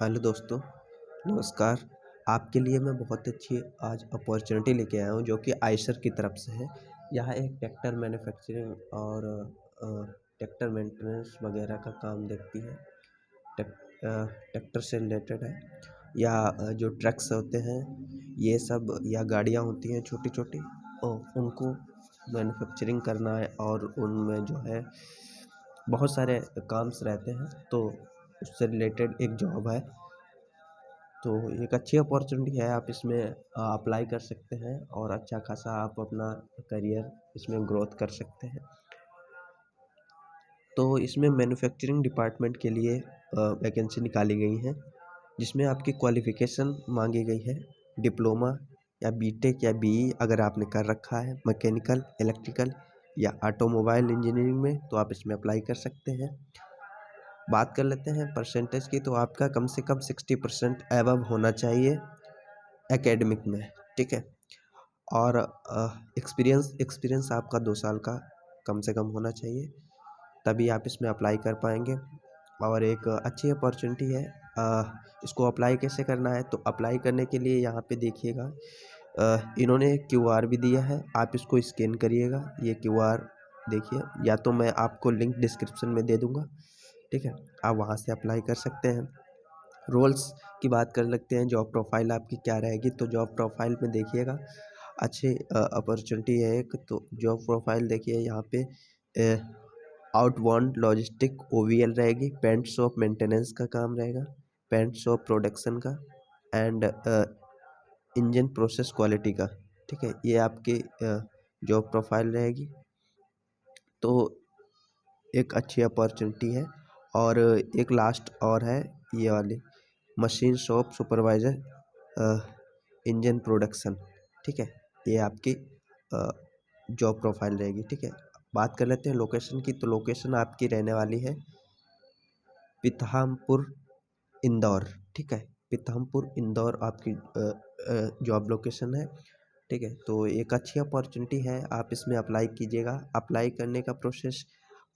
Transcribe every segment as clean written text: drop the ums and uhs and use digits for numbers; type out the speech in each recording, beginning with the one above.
Hello दोस्तों, नमस्कार। आपके लिए मैं बहुत अच्छी आज अपॉर्चुनिटी लेके आया हूँ जो कि आइशर की तरफ से है। यह एक ट्रैक्टर मैन्युफैक्चरिंग और ट्रैक्टर मेंटेनेंस वगैरह का काम देखती है। ट्रैक्टर से रिलेटेड है या जो ट्रक्स होते हैं ये सब या गाड़ियाँ होती हैं छोटी-छोटी उनको मैन्युफैक्चरिंग करना है और उनमें जो है बहुत सारे काम्स रहते हैं, तो उससे रिलेटेड एक जॉब है। तो एक अच्छी अपॉर्चुनिटी है, आप इसमें अप्लाई कर सकते हैं और अच्छा खासा आप अपना करियर इसमें ग्रोथ कर सकते हैं। तो इसमें मैन्युफैक्चरिंग डिपार्टमेंट के लिए वैकेंसी निकाली गई है, जिसमें आपकी क्वालिफ़िकेशन मांगी गई है डिप्लोमा या बीटेक या बीई अगर आपने कर रखा है मैकेनिकल, इलेक्ट्रिकल या ऑटोमोबाइल इंजीनियरिंग में, तो आप इसमें अप्लाई कर सकते हैं। बात कर लेते हैं परसेंटेज की, तो आपका कम से कम 60% एबव होना चाहिए एकेडमिक में, ठीक है। और एक्सपीरियंस आपका 2 साल का कम से कम होना चाहिए, तभी आप इसमें अप्लाई कर पाएंगे। और एक अच्छी अपॉर्चुनिटी है। इसको अप्लाई कैसे करना है, तो अप्लाई करने के लिए यहाँ पे देखिएगा, इन्होंने क्यूआर भी दिया है, आप इसको स्कैन करिएगा। ये क्यूआर देखिए, या तो मैं आपको लिंक डिस्क्रिप्शन में दे दूँगा, ठीक है। आप वहाँ से अप्लाई कर सकते हैं। रोल्स की बात कर लगते हैं, जॉब प्रोफाइल आपकी क्या रहेगी, तो जॉब प्रोफाइल में देखिएगा अच्छी अपॉर्चुनिटी है एक। तो जॉब प्रोफाइल देखिए यहाँ पे आउटबाउंड लॉजिस्टिक ओवीएल रहेगी, पेंट शॉप मेंटेनेंस का काम रहेगा, पेंट शॉप प्रोडक्शन का एंड इंजन प्रोसेस क्वालिटी का, ठीक है। ये आपकी जॉब प्रोफाइल रहेगी। तो एक अच्छी अपॉर्चुनिटी है। और एक लास्ट और है ये वाली, machine shop supervisor engine production, ठीक है। ये आपकी जॉब प्रोफाइल रहेगी, ठीक है। बात कर लेते हैं लोकेशन की, तो लोकेशन आपकी रहने वाली है पिथामपुर, इंदौर, ठीक है। पिथामपुर, इंदौर आपकी जॉब लोकेशन है, ठीक है। तो एक अच्छी अपॉर्चुनिटी है, आप इसमें अप्लाई कीजिएगा। अप्लाई करने का प्रोसेस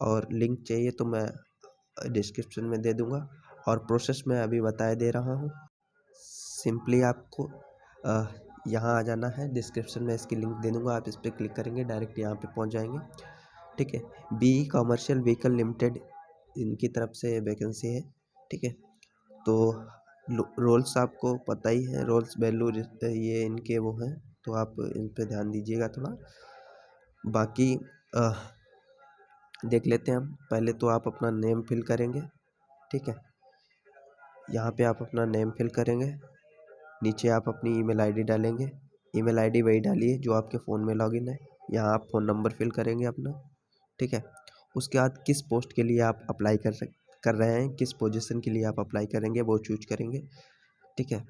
और लिंक चाहिए तो मैं डिस्क्रिप्शन में दे दूँगा, और प्रोसेस मैं अभी बताए दे रहा हूँ। सिंपली आपको यहाँ आ जाना है, डिस्क्रिप्शन में इसकी लिंक दे दूँगा, आप इस पर क्लिक करेंगे डायरेक्ट यहाँ पे पहुँच जाएंगे, ठीक है। बीई कमर्शियल व्हीकल लिमिटेड इनकी तरफ से वैकेंसी है, ठीक है। तो रोल्स आपको पता ही है, रोल्स वैल्यू ये इनके वो हैं, तो आप इन पे ध्यान दीजिएगा थोड़ा। बाकी देख लेते हैं हम। पहले तो आप अपना नेम फिल करेंगे, ठीक है। यहाँ पे आप अपना नेम फिल करेंगे, नीचे आप अपनी ईमेल आईडी डालेंगे। ईमेल आईडी वही डालिए जो आपके फ़ोन में लॉगिन है। यहाँ आप फ़ोन नंबर फिल करेंगे अपना, ठीक है। उसके बाद किस पोस्ट के लिए आप अप्लाई कर रहे हैं, किस पोजीशन के लिए आप अप्लाई करेंगे वो चूज करेंगे, ठीक है।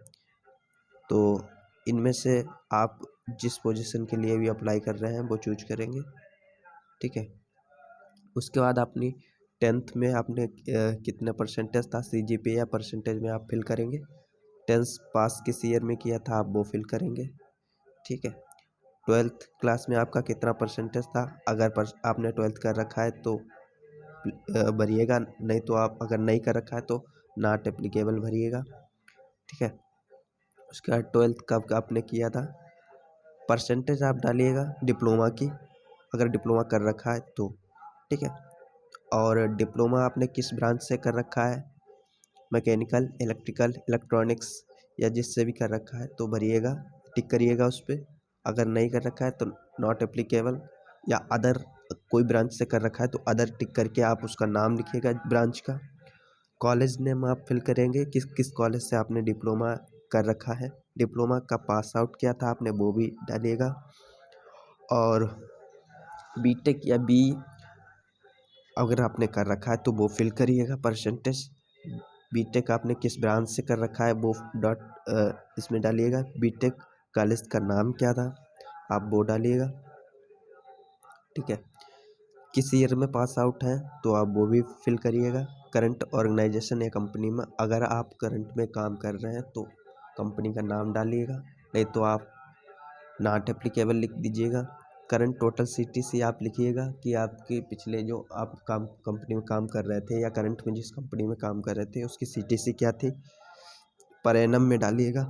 तो इनमें से आप जिस पोजीशन के लिए भी अप्लाई कर रहे हैं वो चूज करेंगे, ठीक है। उसके बाद अपनी 10th में आपने कितना परसेंटेज था, सीजीपीए या परसेंटेज में आप फिल करेंगे। 10th पास किस ईयर में किया था आप वो फिल करेंगे, ठीक है। 12th क्लास में आपका कितना परसेंटेज था, अगर आपने 12th कर रखा है तो भरिएगा, नहीं तो आप अगर नहीं कर रखा है तो नॉट एप्लीकेबल भरिएगा, ठीक है। उसके बाद 12th कब आपने किया था, परसेंटेज आप डालिएगा डिप्लोमा की, अगर डिप्लोमा कर रखा है तो, ठीक है। और डिप्लोमा आपने किस ब्रांच से कर रखा है, मैकेनिकल, इलेक्ट्रिकल, इलेक्ट्रॉनिक्स या जिससे भी कर रखा है तो भरिएगा, टिक करिएगा उस पर। अगर नहीं कर रखा है तो नॉट एप्लीकेबल, या अदर कोई ब्रांच से कर रखा है तो अदर टिक करके आप उसका नाम लिखिएगा ब्रांच का। कॉलेज नेम आप फिल करेंगे, किस किस कॉलेज से आपने डिप्लोमा कर रखा है, डिप्लोमा का पास आउट किया था आपने वो भी डालिएगा। और बीटेक या बी अगर आपने कर रखा है तो वो फिल करिएगा परसेंटेज। बीटेक आपने किस ब्रांच से कर रखा है वो इसमें डालिएगा। बीटेक कॉलेज का नाम क्या था आप वो डालिएगा, ठीक है। किस ईयर में पास आउट हैं तो आप वो भी फिल करिएगा। करंट ऑर्गेनाइजेशन या कंपनी में, अगर आप करंट में काम कर रहे हैं तो कंपनी का नाम डालिएगा, नहीं तो आप नॉट एप्लीकेबल लिख दीजिएगा। करंट टोटल सीटीसी आप लिखिएगा कि आपके पिछले जो आप कंपनी में काम कर रहे थे या करंट में जिस कंपनी में काम कर रहे थे उसकी सीटीसी क्या थी। पर एनम में डालिएगा,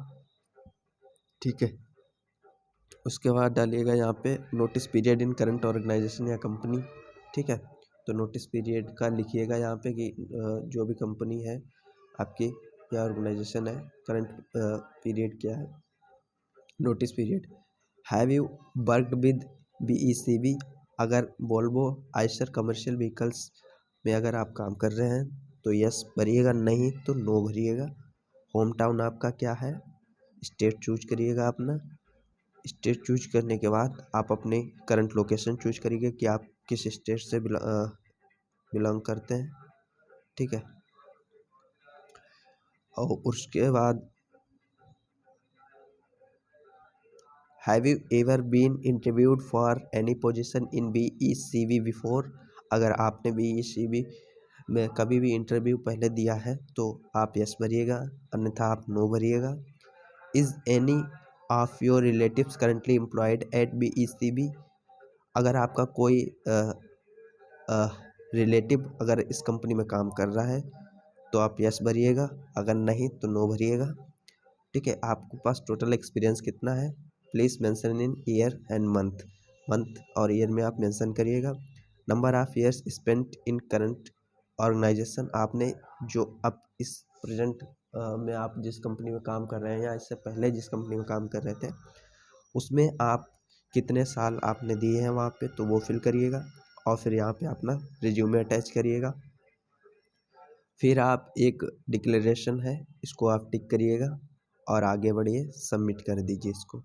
ठीक है। उसके बाद डालिएगा यहाँ पे notice period in current organisation या कंपनी, ठीक है। तो नोटिस पीरियड का लिखिएगा यहाँ पे कि जो भी कंपनी है आपकी या ऑर्गेनाइजेशन है, करंट पीरियड क्या है, notice period. Have you worked with BECV, अगर वोल्वो आइशर कमर्शियल व्हीकल्स में अगर आप काम कर रहे हैं तो यस भरिएगा, नहीं तो नो भरिएगा। होम टाउन आपका क्या है, स्टेट चूज करिएगा अपना। स्टेट चूज करने के बाद आप अपने करंट लोकेशन चूज करिएगा कि आप किस स्टेट से बिलोंग करते हैं, ठीक है। और उसके बाद have you ever been interviewed for any position in BECV before, अगर आपने BECV में कभी भी इंटरव्यू पहले दिया है तो आप यस भरिएगा, अन्यथा आप नो भरिएगा। Is any of your relatives currently employed at BECV, अगर आपका कोई रिलेटिव अगर इस कंपनी में काम कर रहा है तो आप यस भरिएगा, अगर नहीं तो नो भरिएगा, ठीक है। आपके पास टोटल एक्सपीरियंस कितना है, please mention in year and month, month और ईयर में आप मेंशन करिएगा। Number of years spent in current organisation, आपने जो अब इस प्रेजेंट में आप जिस कंपनी में काम कर रहे हैं या इससे पहले जिस कंपनी में काम कर रहे थे उसमें आप कितने साल आपने दिए हैं वहाँ पे, तो वो फिल करिएगा। और फिर यहाँ पे अपना रिज्यूमे अटैच करिएगा। फिर आप एक डिक्लेरेशन है, इसको आप टिक करिएगा और आगे बढ़िए, सबमिट कर दीजिए इसको,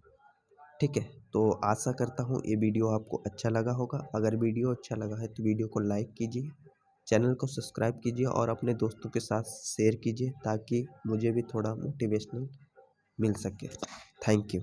ठीक है। तो आशा करता हूँ ये वीडियो आपको अच्छा लगा होगा। अगर वीडियो अच्छा लगा है तो वीडियो को लाइक कीजिए, चैनल को सब्सक्राइब कीजिए और अपने दोस्तों के साथ शेयर कीजिए ताकि मुझे भी थोड़ा मोटिवेशनल मिल सके। Thank you.